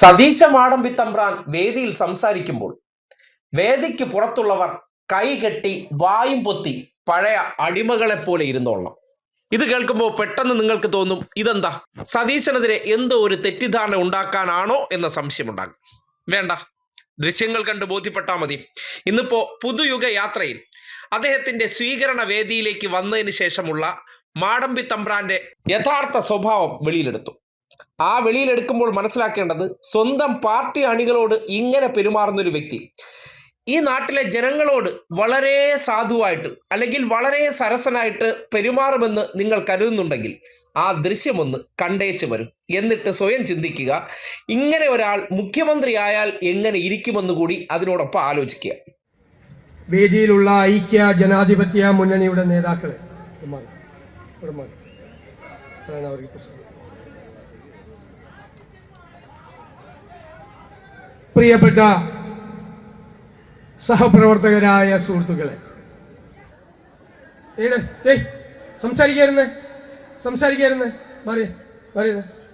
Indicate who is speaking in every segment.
Speaker 1: സതീശ മാടമ്പിത്തമ്പ്രാൻ വേദിയിൽ സംസാരിക്കുമ്പോൾ വേദിക്ക് പുറത്തുള്ളവർ കൈകെട്ടി വായും പൊത്തി പഴയ അടിമകളെ പോലെ ഇരുന്നോളണം. ഇത് കേൾക്കുമ്പോൾ പെട്ടെന്ന് നിങ്ങൾക്ക് തോന്നും, ഇതെന്താ സതീശനെതിരെ എന്തോ ഒരു തെറ്റിദ്ധാരണ ഉണ്ടാക്കാനാണോ എന്ന സംശയമുണ്ടാകും. വേണ്ട, ദൃശ്യങ്ങൾ കണ്ട് ബോധ്യപ്പെട്ടാൽ മതി. ഇന്നിപ്പോ പുതുയുഗ യാത്രയിൽ അദ്ദേഹത്തിന്റെ സ്വീകരണ വേദിയിലേക്ക് വന്നതിന് ശേഷമുള്ള മാടമ്പിത്തമ്പ്രാന്റെ യഥാർത്ഥ സ്വഭാവം വെളിയിലെടുത്തു. ആ വെളിയിലെടുക്കുമ്പോൾ മനസ്സിലാക്കേണ്ടത്, സ്വന്തം പാർട്ടി അണികളോട് ഇങ്ങനെ പെരുമാറുന്ന ഒരു വ്യക്തി ഈ നാട്ടിലെ ജനങ്ങളോട് വളരെ സാധുവായിട്ട് അല്ലെങ്കിൽ വളരെ സരസനായിട്ട് പെരുമാറുമെന്ന് നിങ്ങൾ കരുതുന്നുണ്ടെങ്കിൽ ആ ദൃശ്യമൊന്ന് കണ്ടേച്ച് വരും. എന്നിട്ട് സ്വയം ചിന്തിക്കുക, ഇങ്ങനെ ഒരാൾ മുഖ്യമന്ത്രിയായാൽ എങ്ങനെ ഇരിക്കുമെന്ന് കൂടി അതിനോടൊപ്പം ആലോചിക്കുക.
Speaker 2: വേദിയിലുള്ള ഐക്യ ജനാധിപത്യ മുന്നണിയുടെ നേതാക്കളെ, പ്രിയപ്പെട്ട സഹപ്രവർത്തകരായ സുഹൃത്തുക്കളെ, സംസാരിക്കായിരുന്നേ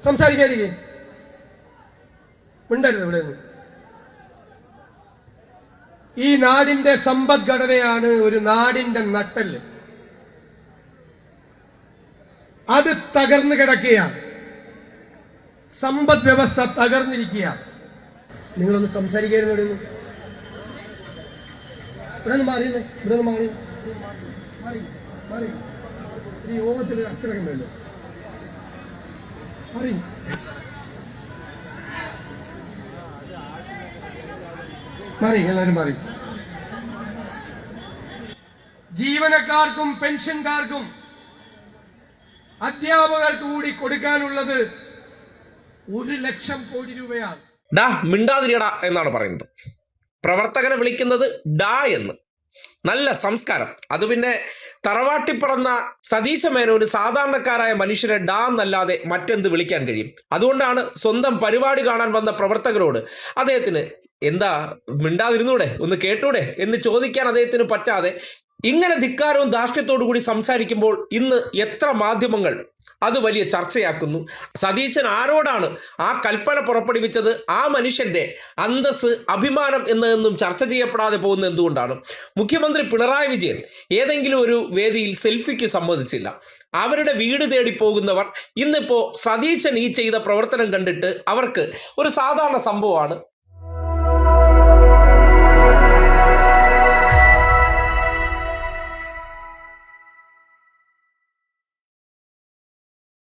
Speaker 2: സംസാരിക്കാതിരിക്കേ, മിണ്ടരുത് ഇവിടെ നിന്ന്. ഈ നാടിന്റെ സമ്പദ്ഘടനയാണ് ഒരു നാടിന്റെ നട്ടെല്ല്. അത് തകർന്നു കിടക്കുകയാണ്. സമ്പദ് വ്യവസ്ഥ തകർന്നിരിക്കുകയാണ്. നിങ്ങളൊന്ന് സംസാരിക്കായിരുന്നു. ഇവിടെ നിന്ന് മാറി ഈ യോഗത്തിൽ അച്ചടക്കം വേണ്ട. മാറി എല്ലാവരും മാറി. ജീവനക്കാർക്കും പെൻഷൻകാർക്കും അധ്യാപകർക്ക് കൂടി കൊടുക്കാനുള്ളത് 1,00,000 കോടി രൂപയാണ്.
Speaker 1: ഡാ മിണ്ടാതിരിയടാ എന്നാണ് പറയുന്നത്. പ്രവർത്തകനെ വിളിക്കുന്നത് ഡാ എന്ന്. നല്ല സംസ്കാരം. അത് പിന്നെ തറവാട്ടിപ്പറന്ന സതീശ മേനോന് സാധാരണക്കാരായ മനുഷ്യരെ ഡാ എന്നല്ലാതെ മറ്റെന്ത് വിളിക്കാൻ കഴിയും? അതുകൊണ്ടാണ് സ്വന്തം പരിപാടി കാണാൻ വന്ന പ്രവർത്തകരോട് അദ്ദേഹത്തിന് എന്താ മിണ്ടാതിരുന്നൂടെ, ഒന്ന് കേട്ടൂടെ എന്ന് ചോദിക്കാൻ അദ്ദേഹത്തിന് പറ്റാതെ ഇങ്ങനെ ധിക്കാരവും ധാർഷ്ട്യത്തോടു കൂടി സംസാരിക്കുമ്പോൾ ഇന്ന് എത്ര മാധ്യമങ്ങൾ അത് വലിയ ചർച്ചയാക്കുന്നു. സതീശൻ ആരോടാണ് ആ കൽപ്പന പുറപ്പെടുവിച്ചത്? ആ മനുഷ്യന്റെ അന്തസ്, അഭിമാനം എന്നതൊന്നും ചർച്ച ചെയ്യപ്പെടാതെ പോകുന്നത് എന്തുകൊണ്ടാണ്? മുഖ്യമന്ത്രി പിണറായി വിജയൻ ഏതെങ്കിലും ഒരു വേദിയിൽ സെൽഫിക്ക് സമ്മതിച്ചില്ല. അവരുടെ വീട് തേടി പോകുന്നവർ ഇന്നിപ്പോ സതീശൻ ഈ ചെയ്ത പ്രവർത്തനം കണ്ടിട്ട് അവർക്ക് ഒരു സാധാരണ സംഭവമാണ്,